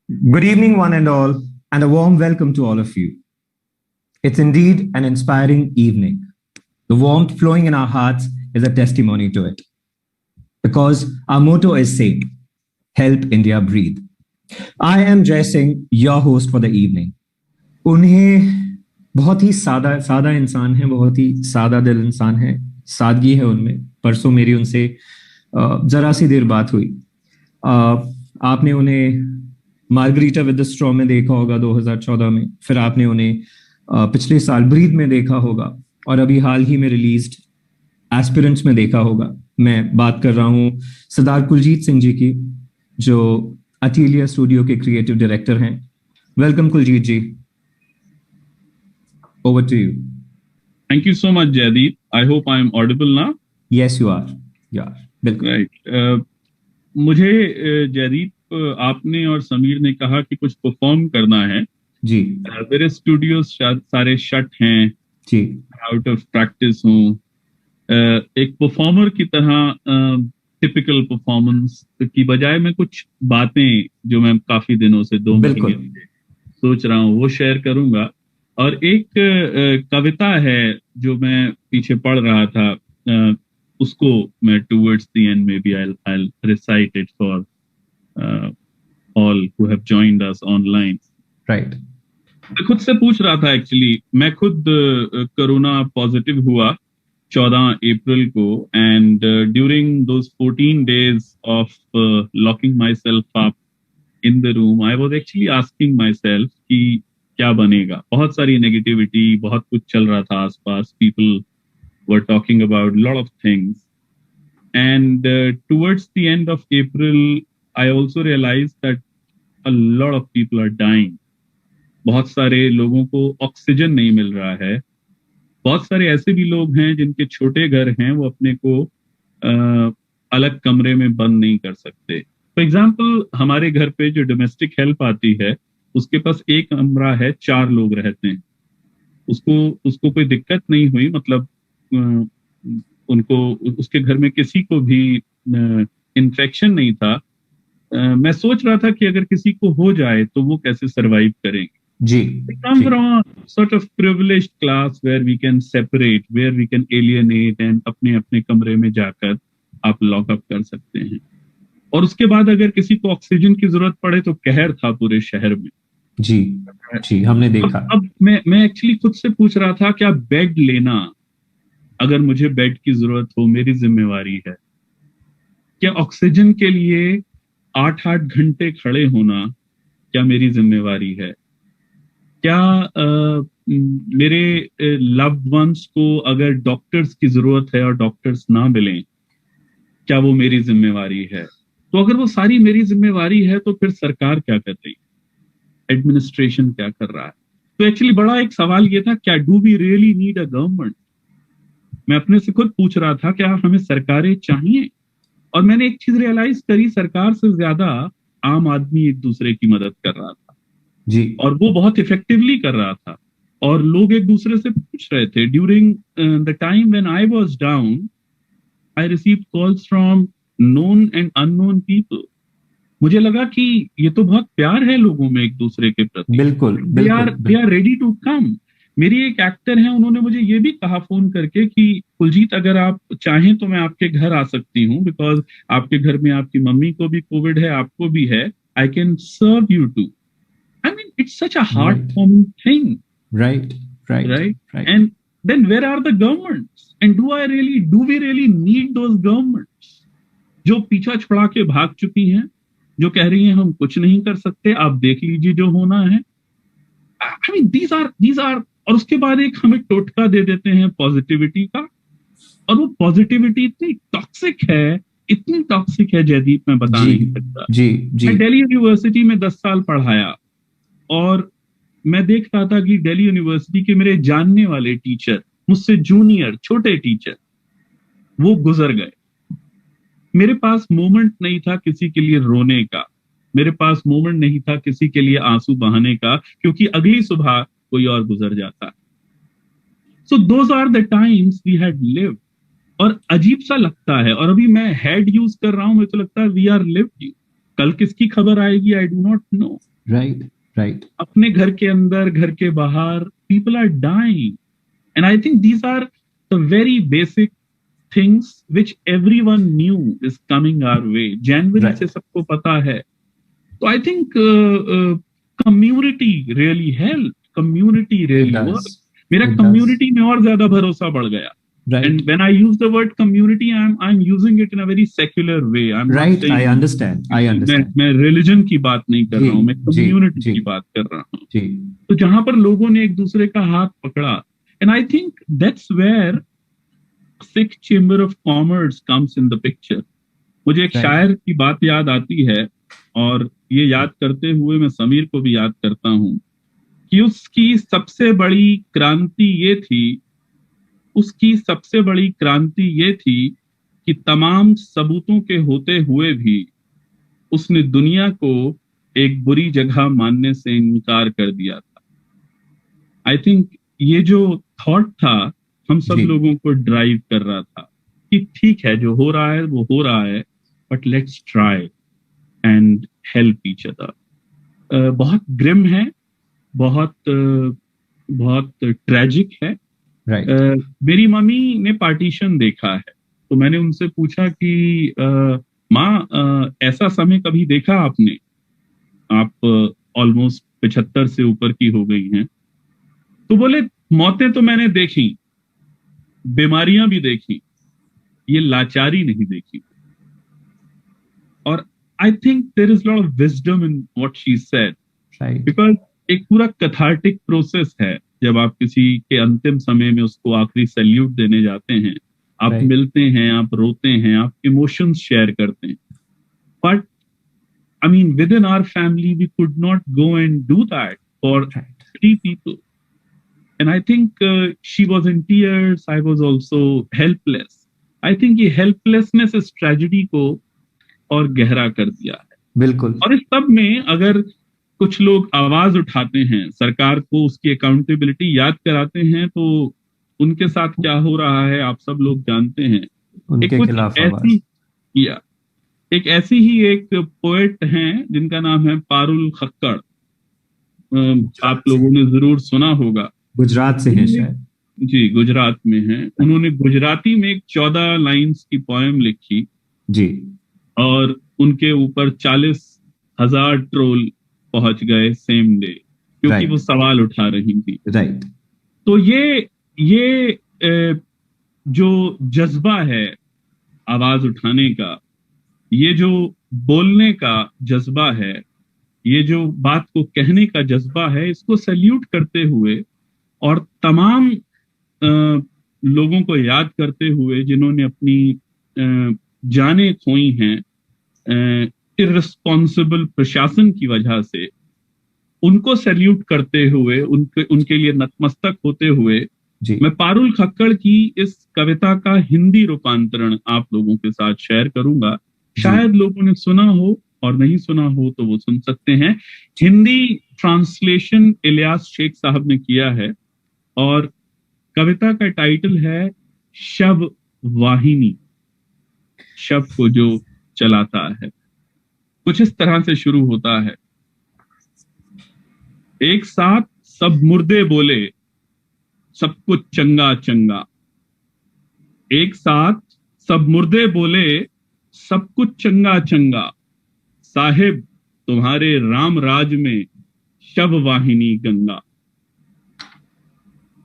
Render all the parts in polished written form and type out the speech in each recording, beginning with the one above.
Good evening, one and all, and a warm welcome to all of you. It's indeed an inspiring evening. The warmth flowing in our hearts is a testimony to it. Because our motto is same: help India breathe. I am Jay Singh, your host for the evening. उन्हें बहुत ही सादा सादा इंसान है, बहुत ही सादा दिल इंसान है, सादगी है उनमें. परसों मेरी उनसे जरा सी देर बात हुई. आपने उन्हें मार्गरीटा विद द स्ट्रॉ में देखा होगा 2014 में, फिर आपने उन्हें पिछले साल ब्रीद में देखा होगा और अभी हाल ही में रिलीज्ड एस्पिरेंट्स में देखा होगा. मैं बात कर रहा हूं सरदार कुलजीत सिंह जी की, जो अटीलिया स्टूडियो के क्रिएटिव डायरेक्टर हैं. Welcome Kuljeet ji. Over to you. Thank you so much, Jaideep. I hope I am audible now. Yes, you are. Yeah, बिल्कुल. Right. मुझे जयदीप आपने और समीर ने कहा कि कुछ परफॉर्म करना है जी. मेरे स्टूडियोज सारे शट हैं जी. आउट ऑफ प्रैक्टिस हूँ. एक परफॉर्मर की तरह टिपिकल परफॉर्मेंस की बजाय मैं कुछ बातें जो मैं काफी दिनों से 2 महीने से सोच रहा हूँ वो शेयर करूंगा. और एक कविता है जो मैं पीछे पढ़ रहा था, उसको मैं towards the and may be I'll recite it for all who have joined us online. Right. मैं खुद से पूछ रहा था, एक्चुअली मैं खुद कोरोना पॉजिटिव हुआ 14 अप्रैल को, and during those 14 days of locking myself up in the room, I was actually asking myself कि क्या बनेगा. बहुत सारी नेगेटिविटी, बहुत कुछ चल रहा था आसपास. People were talking about lot of things, and towards the end of April I also realise that a lot of people are dying. बहुत सारे लोगों को ऑक्सीजन नहीं मिल रहा है. बहुत सारे ऐसे भी लोग हैं जिनके छोटे घर हैं, वो अपने को अलग कमरे में बंद नहीं कर सकते. फॉर एग्जाम्पल, हमारे घर पे जो डोमेस्टिक हेल्प आती है उसके पास एक कमरा है, 4 लोग रहते हैं. उसको कोई दिक्कत नहीं हुई, मतलब उनको उसके घर में किसी को भी इन्फेक्शन नहीं था. मैं सोच रहा था कि अगर किसी को हो जाए तो वो कैसे सरवाइव करेंगे. जी. come from a sort of privileged class where we can separate, where we can alienate, and अपने अपने कमरे में जाकर आप लॉकअप कर सकते हैं. और उसके बाद अगर किसी को ऑक्सीजन की जरूरत पड़े तो कहर था पूरे शहर में. जी जी, हमने देखा. अब मैं एक्चुअली खुद से पूछ रहा था, क्या बेड लेना, अगर मुझे बेड की जरूरत हो, मेरी जिम्मेवारी है? क्या ऑक्सीजन के लिए 8-8 घंटे खड़े होना क्या मेरी जिम्मेवारी है? क्या मेरे लव्ड वंस को अगर डॉक्टर्स की जरूरत है और डॉक्टर्स ना मिलें, क्या वो मेरी जिम्मेवारी है? तो अगर वो सारी मेरी जिम्मेवारी है तो फिर सरकार क्या कर रही है, एडमिनिस्ट्रेशन क्या कर रहा है? तो एक्चुअली बड़ा एक सवाल ये था, क्या do we really need a government? मैं अपने से खुद पूछ रहा था, क्या हमें सरकारें चाहिए? और मैंने एक चीज रियलाइज करी, सरकार से ज्यादा आम आदमी एक दूसरे की मदद कर रहा था जी, और वो बहुत इफेक्टिवली कर रहा था. और लोग एक दूसरे से पूछ रहे थे. During the time when I was down, I received calls from known and unknown people. मुझे लगा कि ये तो बहुत प्यार है लोगों में एक दूसरे के प्रति. बिल्कुल. They are ready to come. मेरी एक एक्टर है, उन्होंने मुझे ये भी कहा फोन करके कि कुलजीत, अगर आप चाहें तो मैं आपके घर आ सकती हूँ, बिकॉज आपके घर में आपकी मम्मी को भी कोविड है, आपको भी है. I can serve you too. I mean, it's such a heart warming thing. right. And then where are the governments? And do we really need those governments? जो पीछा छुड़ा के भाग चुकी हैं, जो कह रही हैं हम कुछ नहीं कर सकते, आप देख लीजिए जो होना है. I mean, these are और उसके बाद एक हमें टोटका दे देते हैं पॉजिटिविटी का. और वो पॉजिटिविटी इतनी टॉक्सिक है जयदीप, मैं बता नहीं सकता. जी. मैं दिल्ली यूनिवर्सिटी में 10 साल पढ़ाया और मैं देख रहा था कि दिल्ली यूनिवर्सिटी के मेरे जानने वाले टीचर, मुझसे जूनियर छोटे टीचर, वो गुजर गए. मेरे पास मोमेंट नहीं था किसी के लिए रोने का, मेरे पास मोमेंट नहीं था किसी के लिए आंसू बहाने का, क्योंकि अगली सुबह कोई और गुजर जाता. So those are the times we had lived. और अजीब सा लगता है, और अभी मैं हैड यूज कर रहा हूं, मुझे तो लगता है वी आर लिव्ड. कल किसकी खबर आएगी, I do not know. Right. Right. अपने घर के अंदर, घर के बाहर, people are dying. And I think these are the very basic things which everyone knew is coming our way. जनवरी Right. से सबको पता है. तो I think community really help, community It really does. Work. मेरा It does. कम्युनिटी में और ज्यादा भरोसा बढ़ गया. Right. And when I use the word community, I'm using it in a very secular way. I'm not Right. saying I understand. I understand. मैं religion की बात नहीं कर जी, रहा हूँ, मैं जी, कम्युनिटी जी। की बात कर रहा हूँ. जी. तो जहां पर लोगों ने एक दूसरे का हाथ पकड़ा, and I think that's where Sikh chamber of commerce comes in the picture. मुझे एक Right. शायर की बात याद आती है, और ये याद करते हुए मैं समीर को भी याद करता हूँ कि उसकी सबसे बड़ी क्रांति ये थी कि तमाम सबूतों के होते हुए भी उसने दुनिया को एक बुरी जगह मानने से इनकार कर दिया था. आई थिंक ये जो थॉट था, हम सब जी. लोगों को ड्राइव कर रहा था कि ठीक है, जो हो रहा है वो हो रहा है, but let's try and help each other. बहुत ग्रिम है, बहुत ट्रेजिक है. Right. मेरी मम्मी ने पार्टीशन देखा है, तो मैंने उनसे पूछा कि माँ, ऐसा समय कभी देखा आपने? आप ऑलमोस्ट 75 से ऊपर की हो गई हैं. तो बोले, मौतें तो मैंने देखी, बीमारियां भी देखी, ये लाचारी नहीं देखी. और I think there is lot of wisdom in what she said, Right. Because एक पूरा कैथार्टिक प्रोसेस है. जब आप किसी के अंतिम समय में उसको आखिरी सैल्यूट देने जाते हैं, आप Right. मिलते हैं, आप रोते हैं, आप इमोशंस शेयर करते हैं. But I mean within our family we could not go and do that for Right. 3 people. And I think she was in tears, I was also helpless. I think ये helplessness इस tragedy को और गहरा कर दिया है. बिल्कुल. और इस सब में अगर कुछ लोग आवाज उठाते हैं, सरकार को उसकी अकाउंटेबिलिटी याद कराते हैं, तो उनके साथ क्या हो रहा है आप सब लोग जानते हैं. उनके कुछ खिलाफ ऐसी आवाज. या एक ऐसी ही एक पोएट हैं जिनका नाम है पारुल खक्कड़. आप लोगों ने जरूर सुना होगा. गुजरात से है शायद. जी, गुजरात में है. उन्होंने गुजराती में एक 14 लाइंस की पोएम लिखी, जी. और उनके ऊपर 40,000 ट्रोल पहुंच गए सेम डे, क्योंकि Right. वो सवाल उठा रही थी. Right. तो ये जो जज्बा है आवाज उठाने का, ये जो बोलने का जज्बा है, ये जो बात को कहने का जज्बा है, इसको सैल्यूट करते हुए और तमाम लोगों को याद करते हुए जिन्होंने अपनी जानें खोई हैं इररिस्पॉन्सिबल प्रशासन की वजह से, उनको सैल्यूट करते हुए, उनके लिए नतमस्तक होते हुए, जी. मैं पारुल खक्कड़ की इस कविता का हिंदी रूपांतरण आप लोगों के साथ शेयर करूंगा. शायद लोगों ने सुना हो, और नहीं सुना हो तो वो सुन सकते हैं. हिंदी ट्रांसलेशन इलियास शेख साहब ने किया है, और कविता का टाइटल है शव वाहिनी, शव को जो चलाता है. कुछ इस तरह से शुरू होता है. एक साथ सब मुर्दे बोले, सब कुछ चंगा चंगा. एक साथ सब मुर्दे बोले, सब कुछ चंगा चंगा. साहिब तुम्हारे राम राज में शव वाहिनी गंगा.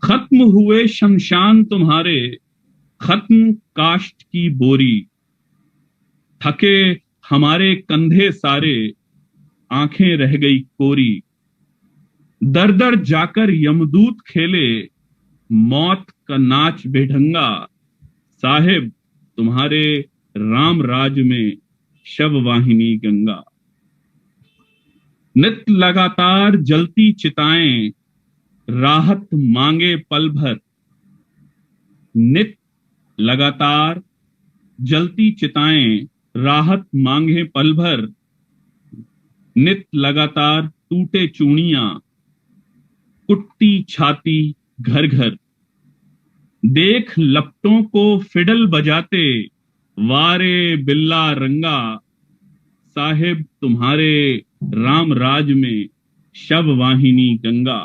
खत्म हुए शमशान तुम्हारे, खत्म काष्ठ की बोरी. थके हमारे कंधे सारे, आंखें रह गई कोरी. दर दर जाकर यमदूत खेले, मौत का नाच बेढंगा. साहिब तुम्हारे राम राज में शव वाहिनी गंगा. नित लगातार जलती चिताएं, राहत मांगे पल भर. नित लगातार जलती चिताएं, राहत मांगे पल भर. नित लगातार टूटे चूड़ियां, कुट्टी छाती घर घर. देख लपटों को फिडल बजाते, वारे बिल्ला रंगा. साहिब तुम्हारे राम राज में शव वाहिनी गंगा।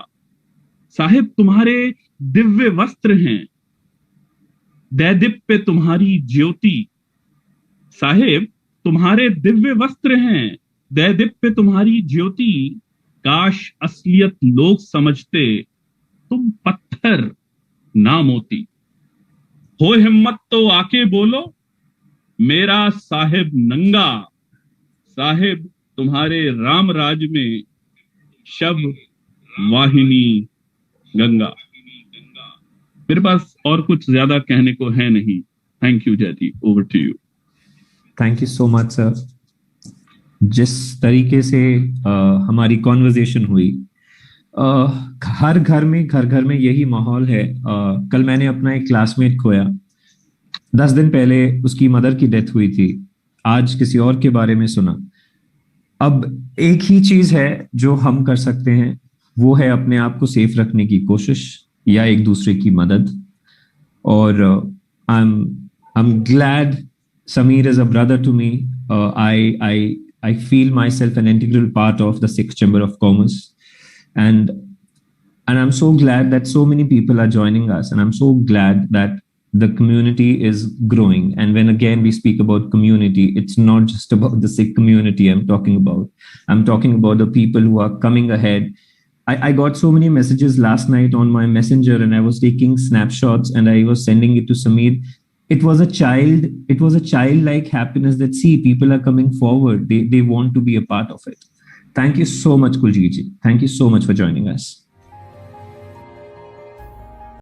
साहिब तुम्हारे दिव्य वस्त्र हैं, दैदीप्य तुम्हारी ज्योति। साहिब तुम्हारे दिव्य वस्त्र हैं, दैदीप्य तुम्हारी ज्योति। काश असलियत लोग समझते, तुम पत्थर ना मोती। हो हिम्मत तो आके बोलो, मेरा साहिब नंगा। साहिब तुम्हारे राम राज में शब वाहिनी गंगा। मेरे पास और कुछ ज्यादा कहने को है नहीं। Thank you Jayati, over to you. Thank you so much sir. जिस तरीके से हमारी कॉन्वर्जेशन हुई, हर घर में यही माहौल है। कल मैंने अपना एक क्लासमेट खोया। 10 दिन पहले उसकी मदर की डेथ हुई थी। आज किसी और के बारे में सुना। अब एक ही चीज है जो हम कर सकते हैं, वो है अपने आप को सेफ रखने की कोशिश या एक दूसरे की मदद। और I am glad Sameer is a brother to me. I feel myself an integral part of the Sixth Chamber of Commerce, and I'm so glad that so many people are joining us, and I'm so glad that the community is growing. And when again we speak about community, it's not just about the Sikh community I'm talking about. I'm talking about the people who are coming ahead. I got so many messages last night on my messenger, and I was taking snapshots and I was sending it to Sameer. It was a childlike happiness that see people are coming forward. They want to be a part of it. Thank you so much, Kuljit ji. Thank you so much for joining us.